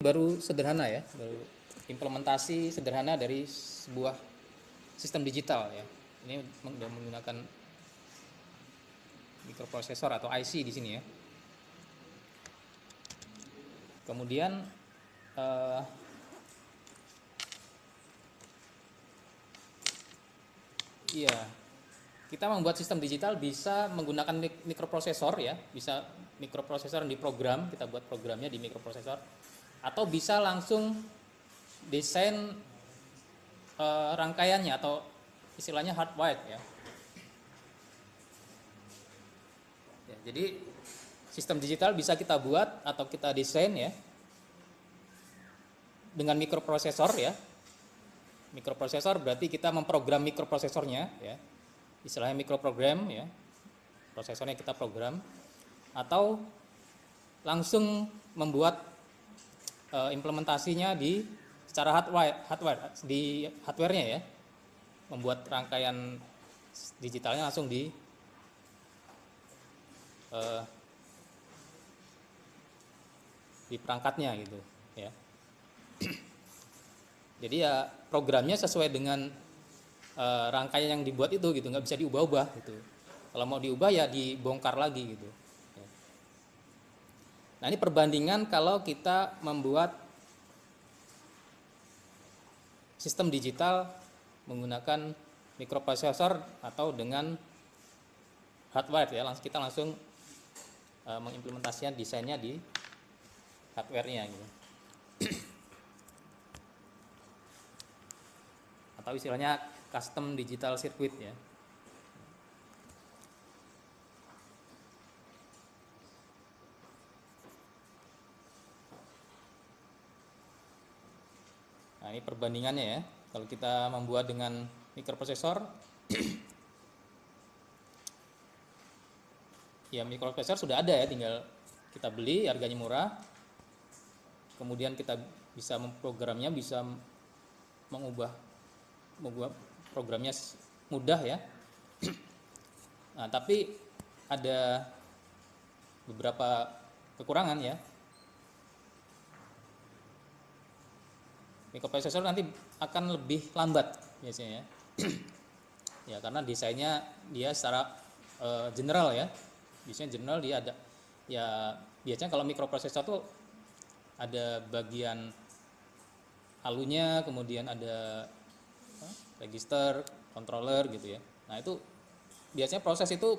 baru sederhana ya, baru implementasi sederhana dari sebuah sistem digital ya. Ini menggunakan mikroprosesor atau IC di sini ya. Kemudian kita membuat sistem digital bisa menggunakan mikroprosesor ya, bisa mikroprosesor yang diprogram, kita buat programnya di mikroprosesor, atau bisa langsung desain rangkaiannya atau istilahnya hardwired ya. Jadi sistem digital bisa kita buat atau kita desain ya dengan mikroprosesor ya. Mikroprosesor berarti kita memprogram mikroprosesornya ya, istilahnya mikroprogram ya, prosesornya kita program, atau langsung membuat implementasinya di secara hardware di hardwarenya ya, membuat rangkaian digitalnya langsung di perangkatnya gitu ya. Jadi ya programnya sesuai dengan rangkaian yang dibuat itu gitu, nggak bisa diubah-ubah gitu. Kalau mau diubah ya dibongkar lagi gitu. Nah ini perbandingan kalau kita membuat sistem digital menggunakan mikroprosesor atau dengan hardware ya, kita langsung mengimplementasikan desainnya di hardware-nya gitu. Atau istilahnya custom digital circuit ya. Nah ini perbandingannya ya, kalau kita membuat dengan mikroprosesor ya mikroprosesor sudah ada ya, tinggal kita beli, harganya murah, kemudian kita bisa memprogramnya, bisa mengubah programnya mudah ya. Nah tapi ada beberapa kekurangan ya. Mikroprosesor nanti akan lebih lambat biasanya ya. Ya karena desainnya dia secara general ya. Biasanya general dia ada ya, biasanya kalau mikroprosesor tuh ada bagian halunya, kemudian ada register, controller gitu ya. Nah itu biasanya proses itu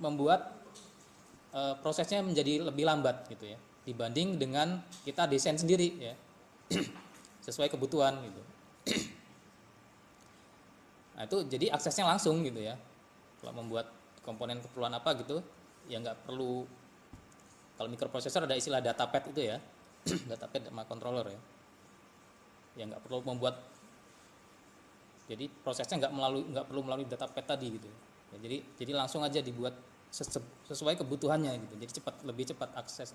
membuat prosesnya menjadi lebih lambat gitu ya, dibanding dengan kita desain sendiri ya. Sesuai kebutuhan gitu. Nah itu jadi aksesnya langsung gitu ya. Kalau membuat komponen keperluan apa gitu ya, nggak perlu, kalau mikroprosesor ada istilah datapad itu ya. Datapad sama controller ya, ya nggak perlu membuat, jadi prosesnya nggak perlu melalui datapad tadi gitu ya. Jadi langsung aja dibuat sesuai kebutuhannya gitu, jadi lebih cepat akses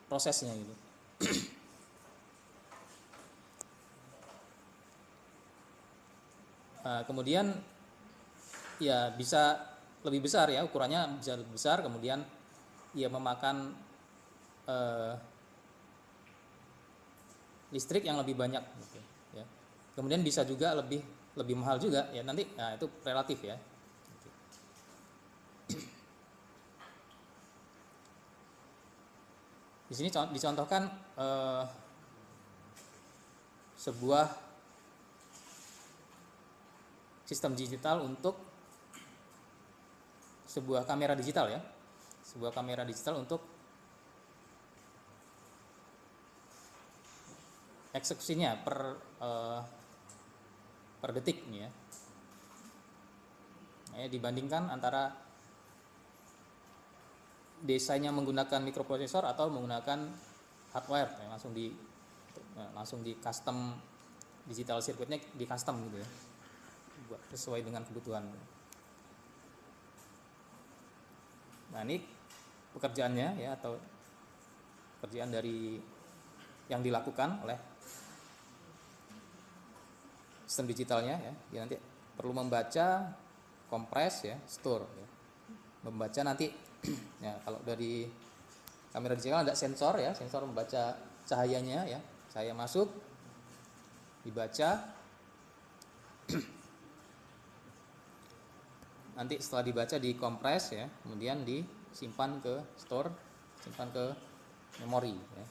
prosesnya gitu. Nah, kemudian ya bisa lebih besar ya, ukurannya bisa lebih besar, kemudian ya memakan listrik yang lebih banyak gitu ya. Kemudian bisa juga lebih mahal juga ya nanti. Nah itu relatif ya. Di sini dicontohkan sebuah sistem digital untuk sebuah kamera digital ya, sebuah kamera digital untuk eksekusinya per detik nih ya. Nah, dibandingkan antara desainnya menggunakan mikroprosesor atau menggunakan hardware ya, langsung di custom digital circuitnya, di custom gitu ya, buat sesuai dengan kebutuhan. Nah ini pekerjaannya ya, atau pekerjaan dari yang dilakukan oleh sistem digitalnya ya. Dia nanti perlu membaca, kompres ya, store ya. Membaca nanti ya, kalau dari kamera digital ada sensor ya, sensor membaca cahayanya ya, cahaya masuk, dibaca, nanti setelah dibaca dikompres ya, kemudian disimpan ke store, simpan ke memori ya.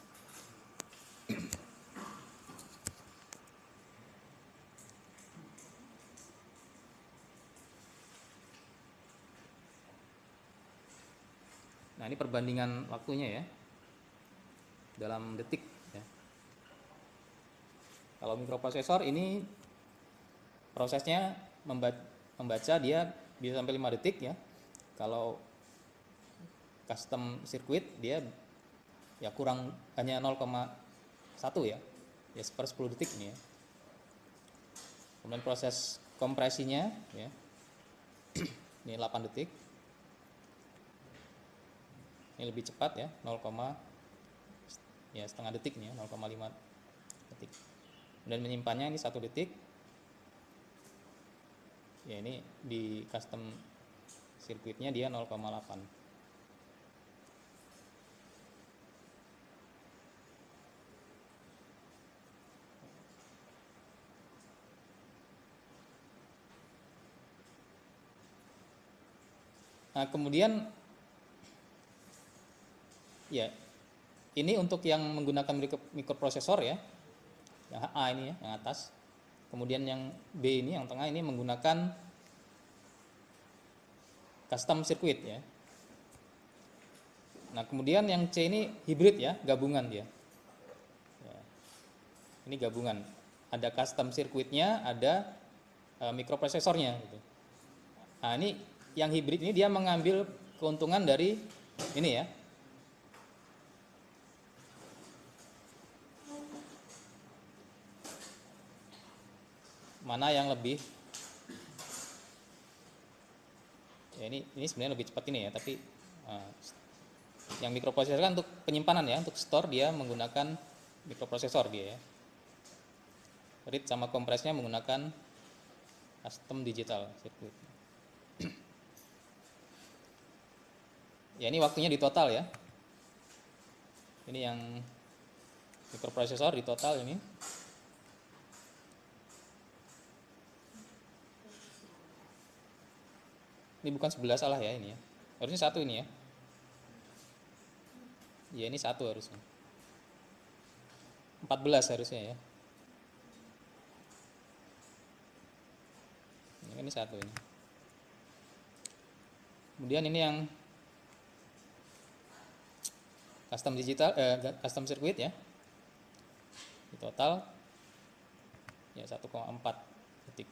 Nah, ini perbandingan waktunya ya, dalam detik ya. Kalau mikroprosesor ini prosesnya membaca dia bisa sampai 5 detik ya. Kalau custom circuit dia ya kurang, hanya 0,1 ya, ya seper 10 detik ini ya. Kemudian proses kompresinya ya, ini 8 detik, ini lebih cepat ya, 0, ya setengah detik nih ya, 0,5 detik. Dan menyimpannya ini 1 detik ya, ini di custom circuitnya dia 0,8. Nah, kemudian ya ini untuk yang menggunakan mikroprosesor ya, yang A ini ya, yang atas. Kemudian yang B ini, yang tengah ini menggunakan custom circuit ya. Nah, kemudian yang C ini hybrid ya, gabungan dia ya. Ini gabungan, ada custom circuitnya, ada mikroprosesornya gitu. Nah, ini yang hybrid ini dia mengambil keuntungan dari ini ya, mana yang lebih ya, ini sebenarnya lebih cepat ini ya, tapi yang mikroprosesor kan untuk penyimpanan ya, untuk store dia menggunakan mikroprosesor dia ya. Read sama kompresnya menggunakan custom digital circuit. Ya, ini waktunya di total ya. Ini yang mikroprosesor di total ini. Ini bukan 11, salah ya ini ya. Harusnya 1 ini ya. Ya, ini 1 harusnya. 14 harusnya ya. Ini 1 ini. Kemudian ini yang custom digital, custom circuit ya. Di total ya 1,4 detik.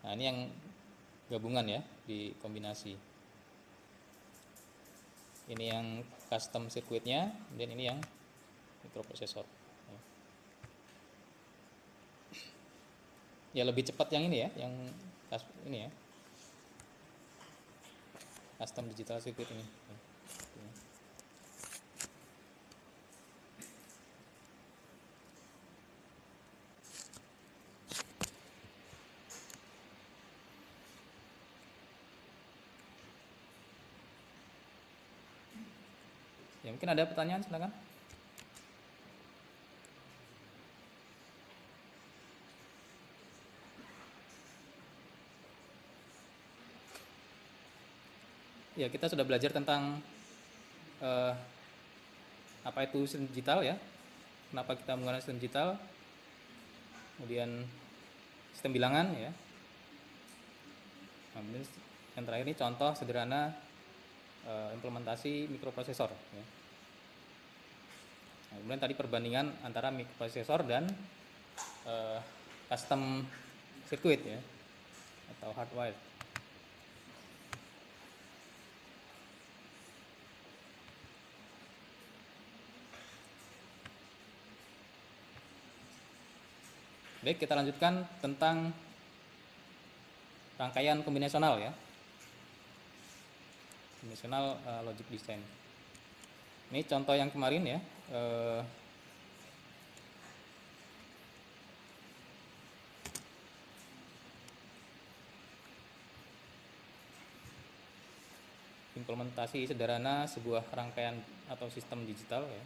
Nah, ini yang gabungan ya, di kombinasi. Ini yang custom circuitnya, dan ini yang mikroprosesor. Ya, lebih cepat yang ini ya, yang ini ya, custom digital circuit ini. Ya, mungkin ada pertanyaan, silakan. Ya, kita sudah belajar tentang apa itu sistem digital ya, kenapa kita menggunakan sistem digital, kemudian sistem bilangan ya. Nah, kemudian yang terakhir ini contoh sederhana implementasi mikroprosesor ya. Nah, kemudian tadi perbandingan antara mikroprosesor dan custom circuit ya, atau hardware. Baik, kita lanjutkan tentang rangkaian kombinasional ya, kombinasional logic design. Ini contoh yang kemarin ya, implementasi sederhana sebuah rangkaian atau sistem digital ya.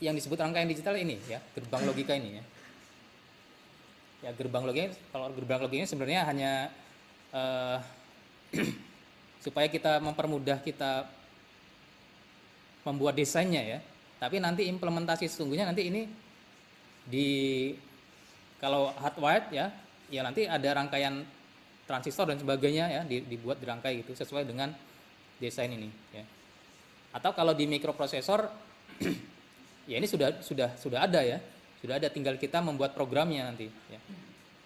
yang disebut rangkaian digital ini ya, gerbang logika ini ya. Ya gerbang logika, kalau gerbang logika sebenarnya hanya eh, supaya kita mempermudah kita membuat desainnya ya. Tapi nanti implementasi sesungguhnya nanti ini di kalau hardwired ya, ya nanti ada rangkaian transistor dan sebagainya ya dibuat dirangkai gitu sesuai dengan desain ini ya. Atau kalau di mikroprosesor ya ini sudah ada ya. Sudah ada, tinggal kita membuat programnya nanti ya.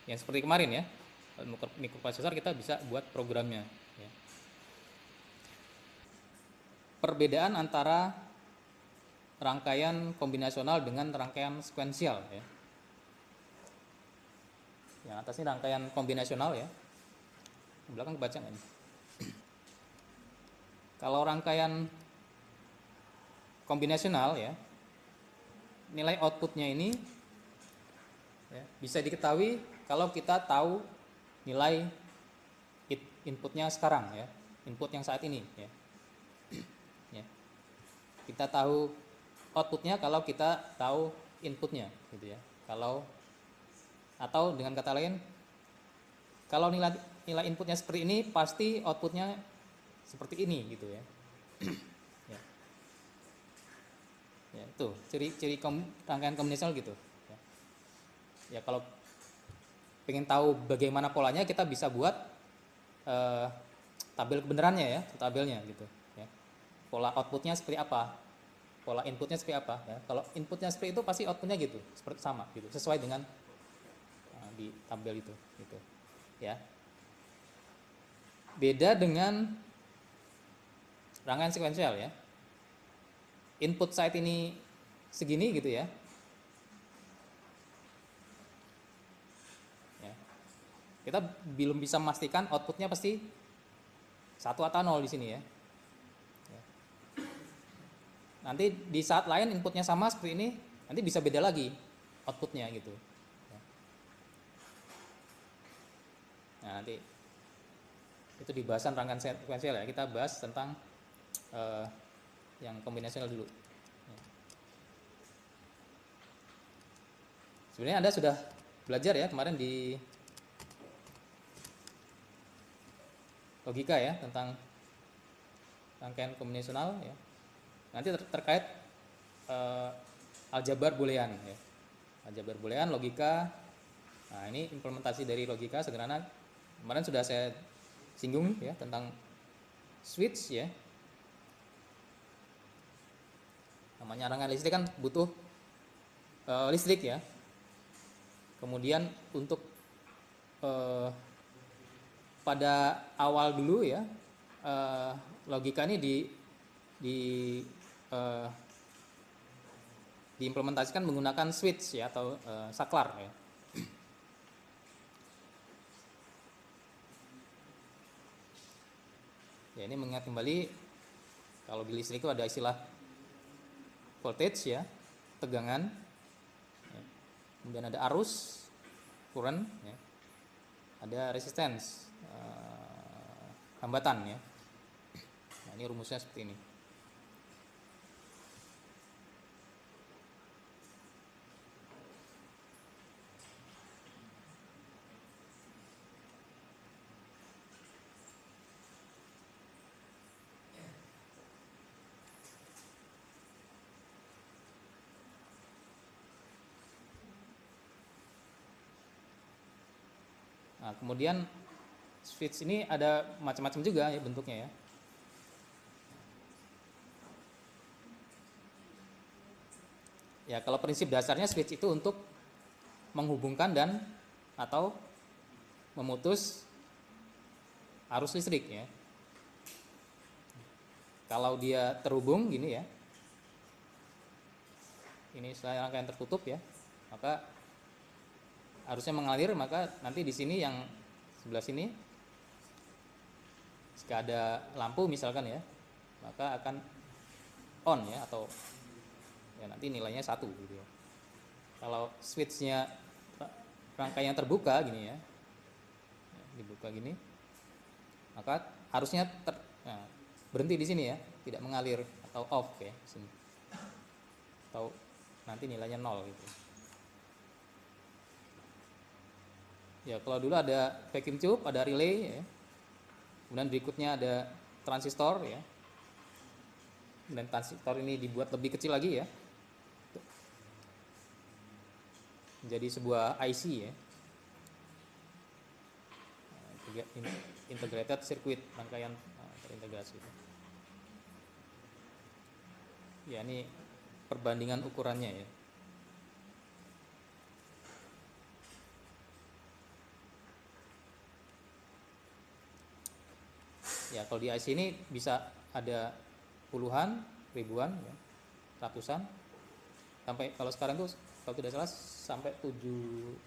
Yang seperti kemarin ya. Mikroprosesor kita bisa buat programnya ya. Perbedaan antara rangkaian kombinasional dengan rangkaian sekuensial ya. Yang atas ini rangkaian kombinasional ya. Di belakang kebaca nggak ini? Kalau rangkaian kombinasional ya, nilai outputnya ini ya, bisa diketahui kalau kita tahu nilai inputnya sekarang ya, input yang saat ini ya. Ya. Kita tahu outputnya kalau kita tahu inputnya gitu ya. Kalau atau dengan kata lain, kalau nilai inputnya seperti ini pasti outputnya seperti ini gitu ya. Ya. Ya, itu ciri rangkaian kombinasional gitu ya. Ya kalau pengen tahu bagaimana polanya, kita bisa buat tabel kebenarannya ya, tabelnya gitu ya. Pola outputnya seperti apa, pola inputnya seperti apa ya. Kalau inputnya seperti itu pasti outputnya gitu, seperti sama gitu, sesuai dengan di tabel itu gitu ya. Beda dengan rangkaian sekuensial ya. Input side ini segini gitu ya. Ya. Kita belum bisa memastikan outputnya pasti 1 atau 0 di sini ya. Ya. Nanti di saat lain inputnya sama seperti ini, nanti bisa beda lagi outputnya gitu. Ya. Nah, nanti itu di bahasan rangkaian sekuensial ya. Kita bahas tentang yang kombinasional dulu. Sebenarnya Anda sudah belajar ya kemarin di logika ya tentang rangkaian kombinasional ya. Nanti terkait aljabar boolean ya. Aljabar boolean, logika. Nah, ini implementasi dari logika sederhana. Kemarin sudah saya singgung ya tentang switch ya. Namanya rangkaian listrik kan butuh listrik ya. Kemudian untuk pada awal dulu ya, logika ini diimplementasikan menggunakan switch ya atau saklar ya. Ya, ini mengingat kembali kalau di listrik itu ada istilah voltage ya, tegangan ya. Kemudian ada arus, current ya. Ada resistance, hambatan ya. Nah, ini rumusnya seperti ini. Nah, kemudian switch ini ada macam-macam juga ya bentuknya ya. Ya, kalau prinsip dasarnya switch itu untuk menghubungkan dan atau memutus arus listrik ya. Kalau dia terhubung gini ya. Ini setelah rangkaian tertutup ya, maka arusnya mengalir, maka nanti di sini yang sebelah sini jika ada lampu misalkan ya, maka akan on ya, atau ya nanti nilainya 1 gitu ya. Kalau switchnya rangkaian terbuka gini ya, dibuka gini, maka arusnya berhenti di sini ya, tidak mengalir atau off ya sini. Atau nanti nilainya 0 gitu. Ya, kalau dulu ada vacuum tube, ada relay ya. Kemudian berikutnya ada transistor ya. Dan transistor ini dibuat lebih kecil lagi ya. Menjadi sebuah IC ya. Integrated circuit, rangkaian terintegrasi. Ya, ini perbandingan ukurannya ya. Ya, kalau di IC ini bisa ada puluhan, ribuan, ya, ratusan, sampai kalau sekarang tuh kalau tidak salah sampai 7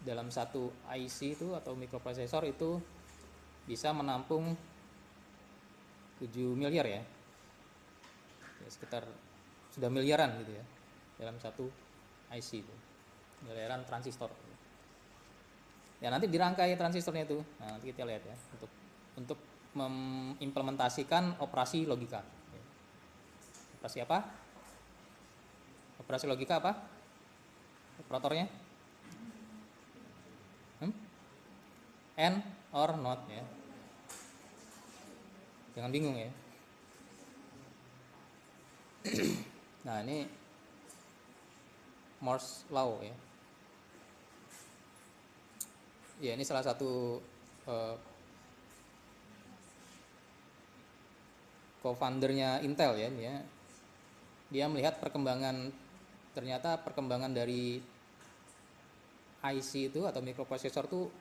dalam satu IC itu atau mikroprosesor itu bisa menampung 7 miliar ya. Ya, sekitar sudah miliaran gitu ya dalam satu IC itu, miliaran transistor. Ya, nanti dirangkai transistornya itu. Nah, nanti kita lihat ya untuk mengimplementasikan operasi logika. Operasi apa? Operasi logika apa? Operatornya? And or not ya. Jangan bingung ya. Nah, ini Moore's Law ya. Ya, ini salah satu co-foundernya Intel ya. Dia melihat ternyata perkembangan dari IC itu atau mikroprosesor tuh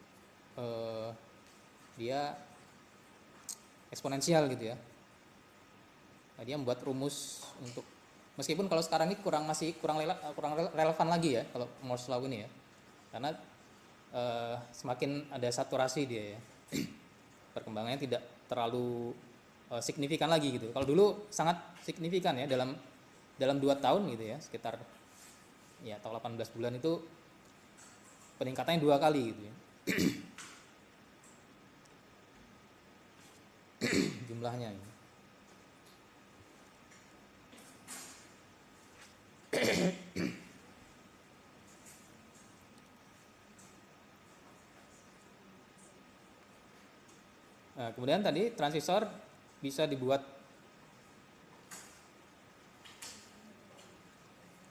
dia eksponensial gitu ya. Nah, dia membuat rumus untuk, meskipun kalau sekarang ini masih kurang relevan lagi ya kalau Moore's Law ini ya, karena semakin ada saturasi dia ya. Perkembangannya tidak terlalu signifikan lagi gitu. Kalau dulu sangat signifikan ya, dalam 2 tahun gitu ya, sekitar ya atau 18 bulan itu peningkatannya 2 kali gitu ya. Jumlahnya gitu. Nah, kemudian tadi transistor bisa dibuat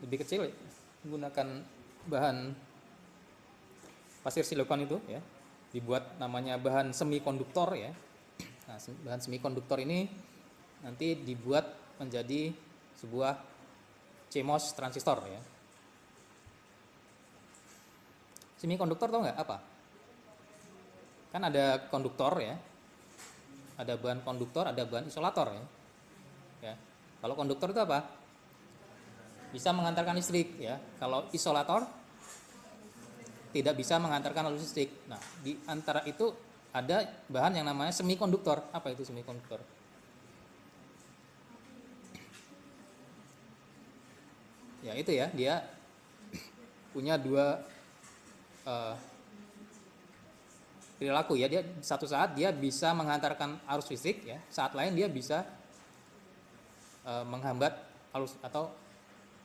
lebih kecil menggunakan bahan pasir silikon itu ya, dibuat namanya bahan semikonduktor ya. Nah, bahan semikonduktor ini nanti dibuat menjadi sebuah CMOS transistor ya. Semikonduktor tahu nggak apa? Kan ada konduktor ya, ada bahan konduktor, ada bahan isolator ya. Ya, kalau konduktor itu apa? Bisa mengantarkan listrik ya. Kalau isolator tidak bisa mengantarkan arus listrik. Nah, di antara itu ada bahan yang namanya semikonduktor. Apa itu semikonduktor? Ya itu ya, dia punya dua perilaku ya. Dia satu saat dia bisa mengantarkan arus listrik ya, saat lain dia bisa menghambat arus atau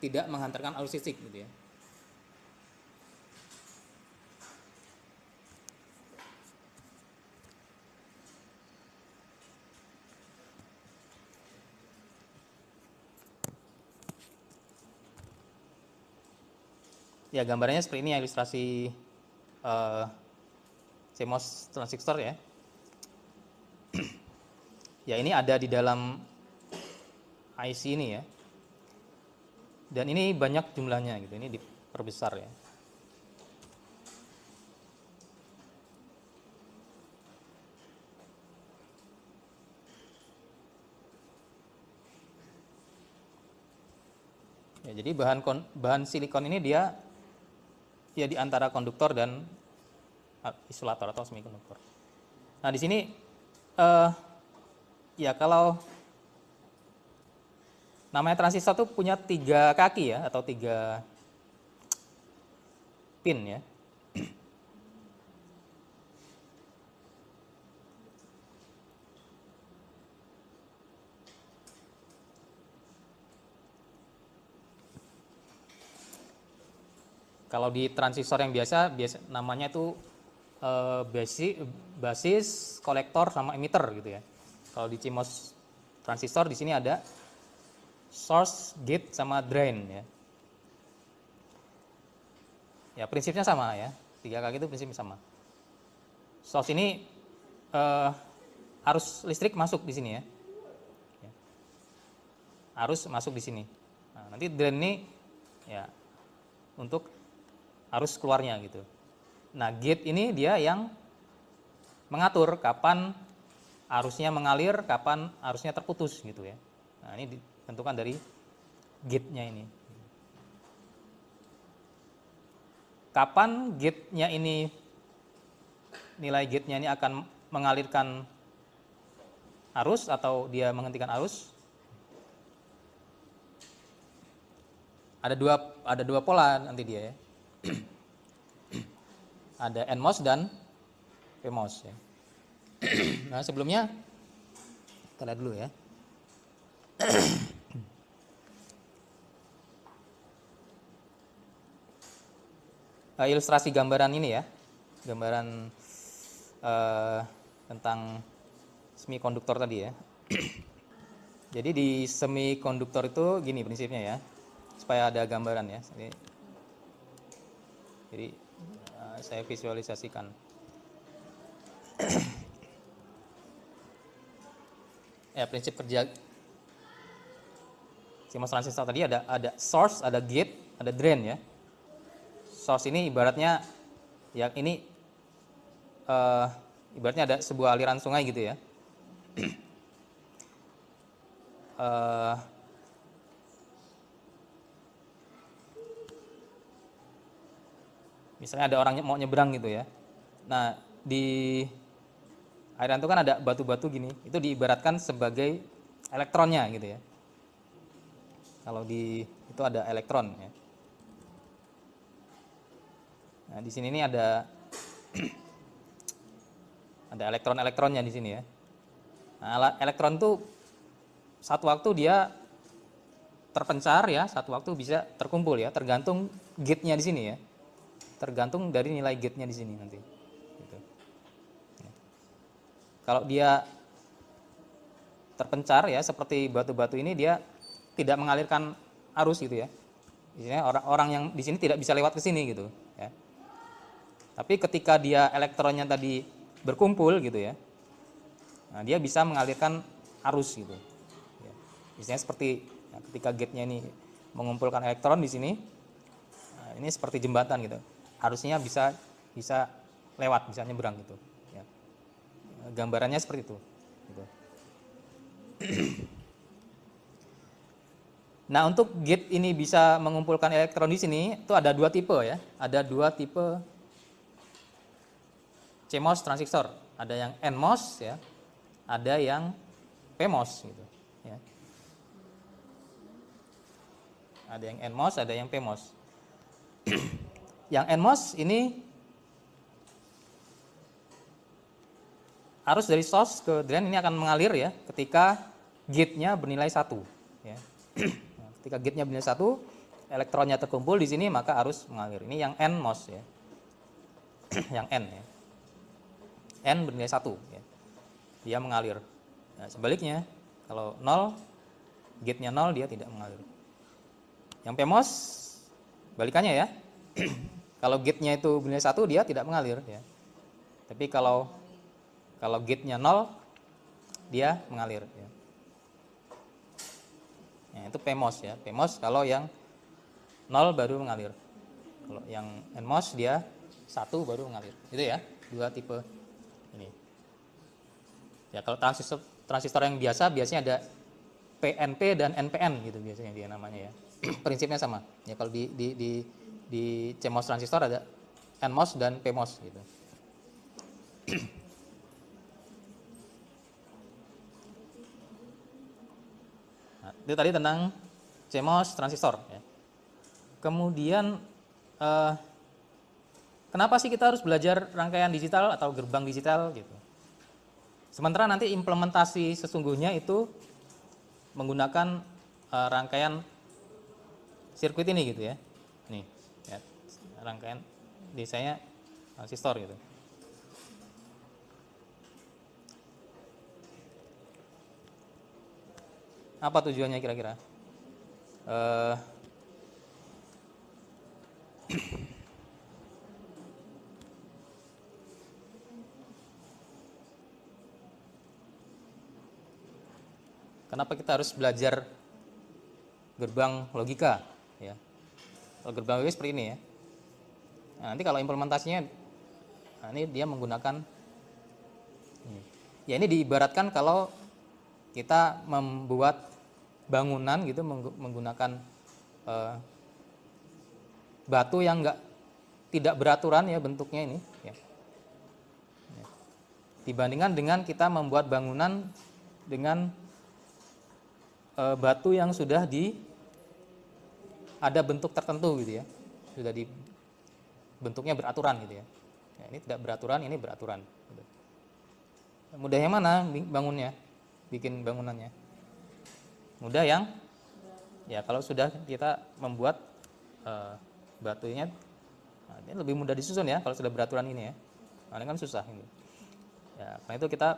tidak menghantarkan arus listrik gitu ya. Ya, gambarnya seperti ini ya, ilustrasi CMOS transistor ya. Ya, ini ada di dalam IC ini ya. Dan ini banyak jumlahnya gitu. Ini diperbesar ya. Ya, jadi bahan silikon ini dia ya di antara konduktor dan isolator atau semikonduktor. Nah, di sini ya kalau namanya transistor itu punya 3 kaki ya atau 3 pin ya. Kalau di transistor yang biasa namanya itu basis, kolektor sama emitter gitu ya. Kalau di CMOS transistor di sini ada source, gate sama drain ya. Ya prinsipnya sama ya. 3 kaki itu prinsipnya sama. Source ini arus listrik masuk di sini ya. Arus masuk di sini. Nah, nanti drain ini ya untuk arus keluarnya gitu. Nah, gate ini dia yang mengatur kapan arusnya mengalir, kapan arusnya terputus gitu ya. Nah, ini ditentukan dari gate-nya ini. Kapan gate-nya ini, nilai gate-nya ini akan mengalirkan arus atau dia menghentikan arus? Ada dua pola nanti dia ya. Ada NMOS dan PMOS ya. Nah, sebelumnya kita lihat dulu ya. Ilustrasi gambaran ini ya. Gambaran tentang semikonduktor tadi ya. Jadi di semikonduktor itu gini prinsipnya ya. Supaya ada gambaran ya. Jadi saya visualisasikan. Ya, prinsip kerja CMOS transistor tadi ada source, ada gate, ada drain ya. Source ini ibaratnya ya ini ibaratnya ada sebuah aliran sungai gitu ya. Misalnya ada orang mau nyebrang gitu ya. Nah, di aliran itu kan ada batu-batu gini, itu diibaratkan sebagai elektronnya gitu ya. Kalau itu ada elektron ya. Nah, di sini ini ada ada elektron-elektronnya di sini ya. Nah, elektron itu satu waktu dia terpencar ya, satu waktu bisa terkumpul ya, tergantung gate-nya di sini ya. Tergantung dari nilai gate-nya di sini nanti. Gitu. Ya. Kalau dia terpencar ya, seperti batu-batu ini dia tidak mengalirkan arus gitu ya. Misalnya orang-orang yang di sini tidak bisa lewat ke sini gitu ya. Tapi ketika dia elektronnya tadi berkumpul gitu ya, nah dia bisa mengalirkan arus gitu. Ya. Misalnya seperti ya, ketika gate-nya ini mengumpulkan elektron di sini, nah ini seperti jembatan gitu. Harusnya bisa lewat, bisa nyebrang gitu. Ya. Gambarannya seperti itu. Gitu. Nah, untuk gate ini bisa mengumpulkan elektron di sini itu ada 2 tipe ya. Ada 2 tipe CMOS transistor. Ada yang NMOS ya, ada yang PMOS gitu. Ya. Ada yang NMOS, ada yang PMOS. Yang NMOS ini arus dari source ke drain ini akan mengalir ya ketika gate-nya bernilai 1 ya. Nah, ketika gate-nya bernilai 1, elektronnya terkumpul di sini maka arus mengalir. Ini yang NMOS ya. Yang N ya. N bernilai 1 ya. Dia mengalir. Nah, sebaliknya kalau 0, gate-nya 0 dia tidak mengalir. Yang PMOS balikannya ya. Kalau gate-nya itu bernilai 1 dia tidak mengalir ya. Tapi kalau gate-nya 0 dia mengalir ya. Ya, itu PMOS ya. PMOS kalau yang 0 baru mengalir. Kalau yang NMOS dia 1 baru mengalir. Itu ya, 2 tipe ini. Ya, kalau transistor yang biasanya ada PNP dan NPN gitu biasanya dia namanya ya. Prinsipnya sama. Ya, kalau di CMOS transistor ada NMOS dan PMOS gitu. Nah, itu tadi tentang CMOS transistor ya. Kemudian kenapa sih kita harus belajar rangkaian digital atau gerbang digital gitu? Sementara nanti implementasi sesungguhnya itu menggunakan rangkaian sirkuit ini gitu ya. Nih, ya. rangkaian desainnya transistor gitu. Apa tujuannya kira-kira? Kenapa kita harus belajar gerbang logika? Ya, kalau gerbang logika seperti ini ya. Nah, nanti kalau implementasinya, nah ini dia menggunakan, ya ini diibaratkan kalau kita membuat bangunan gitu menggunakan batu yang tidak beraturan ya bentuknya ini ya. Dibandingkan dengan kita membuat bangunan dengan batu yang sudah ada bentuk tertentu gitu ya, sudah bentuknya beraturan gitu ya. Nah, ini tidak beraturan, ini beraturan gitu. Mudah yang mana bangunnya, bikin bangunannya? Mudah yang ya kalau sudah kita membuat batunya, nah ini lebih mudah disusun ya kalau sudah beraturan ini ya. Nah, ini kan susah ini. Ya, karena itu kita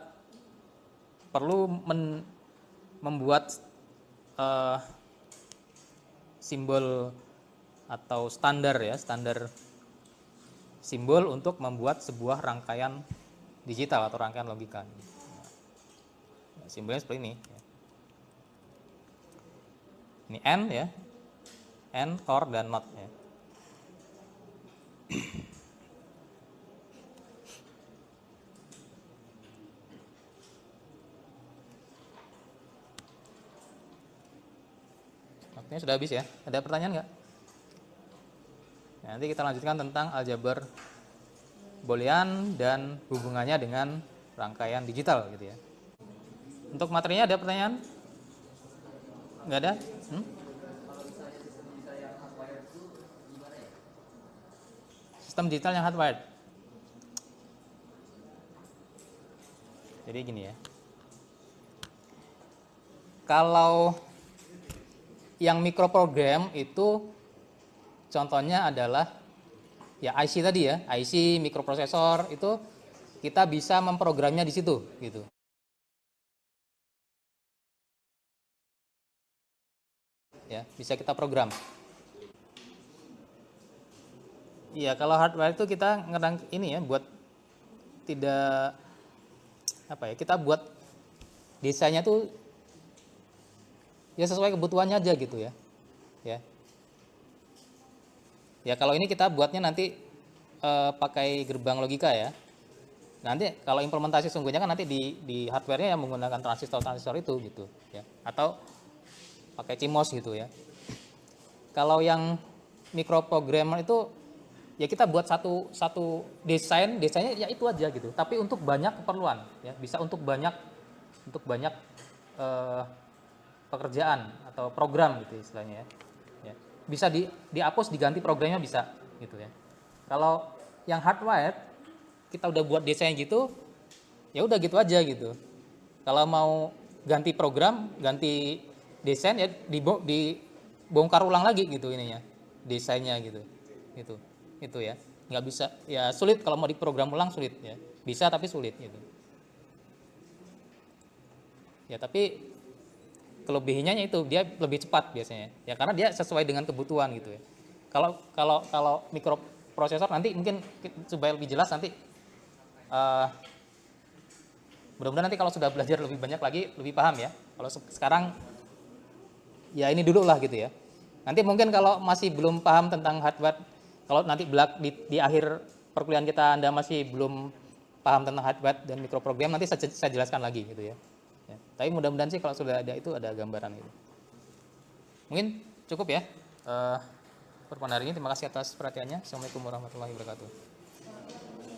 perlu membuat simbol atau standar ya, standar simbol untuk membuat sebuah rangkaian digital atau rangkaian logika. Nah, simbolnya seperti ini. Ini AND ya, AND, OR, dan NOT ya. Waktunya sudah habis ya. Ada pertanyaan nggak? Nah, nanti kita lanjutkan tentang aljabar Boolean dan hubungannya dengan rangkaian digital gitu ya. Untuk materinya ada pertanyaan? Nggak ada? Sistem digital yang hardwired. Jadi gini ya. Kalau yang mikroprogram itu contohnya adalah ya IC tadi ya, IC mikroprosesor itu kita bisa memprogramnya di situ gitu. Ya, bisa kita program. Iya, kalau hardware itu kita ini ya buat tidak apa ya, kita buat desainnya tuh ya sesuai kebutuhannya aja gitu ya. Ya kalau ini kita buatnya nanti pakai gerbang logika ya. Nanti kalau implementasi sungguhnya kan nanti di hardware-nya yang menggunakan transistor itu gitu ya. Atau pakai CMOS gitu ya. Kalau yang mikroprogrammer itu ya kita buat satu desainnya ya itu aja gitu. Tapi untuk banyak keperluan ya, bisa untuk banyak pekerjaan atau program gitu istilahnya ya. Bisa dihapus diganti programnya bisa gitu ya. Kalau yang hardware kita udah buat desain gitu, ya udah gitu aja gitu. Kalau mau ganti program, ganti desain ya dibongkar ulang lagi gitu ininya, desainnya gitu. Itu ya. Nggak bisa, ya sulit kalau mau diprogram ulang sulit ya. Bisa tapi sulit gitu. Ya tapi kelebihannya itu dia lebih cepat biasanya. Ya karena dia sesuai dengan kebutuhan gitu ya. Kalau mikroprosesor nanti mungkin supaya lebih jelas nanti mudah-mudahan nanti kalau sudah belajar lebih banyak lagi lebih paham ya. Kalau sekarang ya ini dulu lah gitu ya. Nanti mungkin kalau masih belum paham tentang hardware, kalau nanti di akhir perkuliahan kita Anda masih belum paham tentang hardware dan mikroprogram, nanti saya jelaskan lagi gitu ya. Tapi mudah-mudahan sih kalau sudah ada itu ada gambaran gitu. Mungkin cukup ya pertemuan hari ini. Terima kasih atas perhatiannya. Assalamualaikum warahmatullahi wabarakatuh.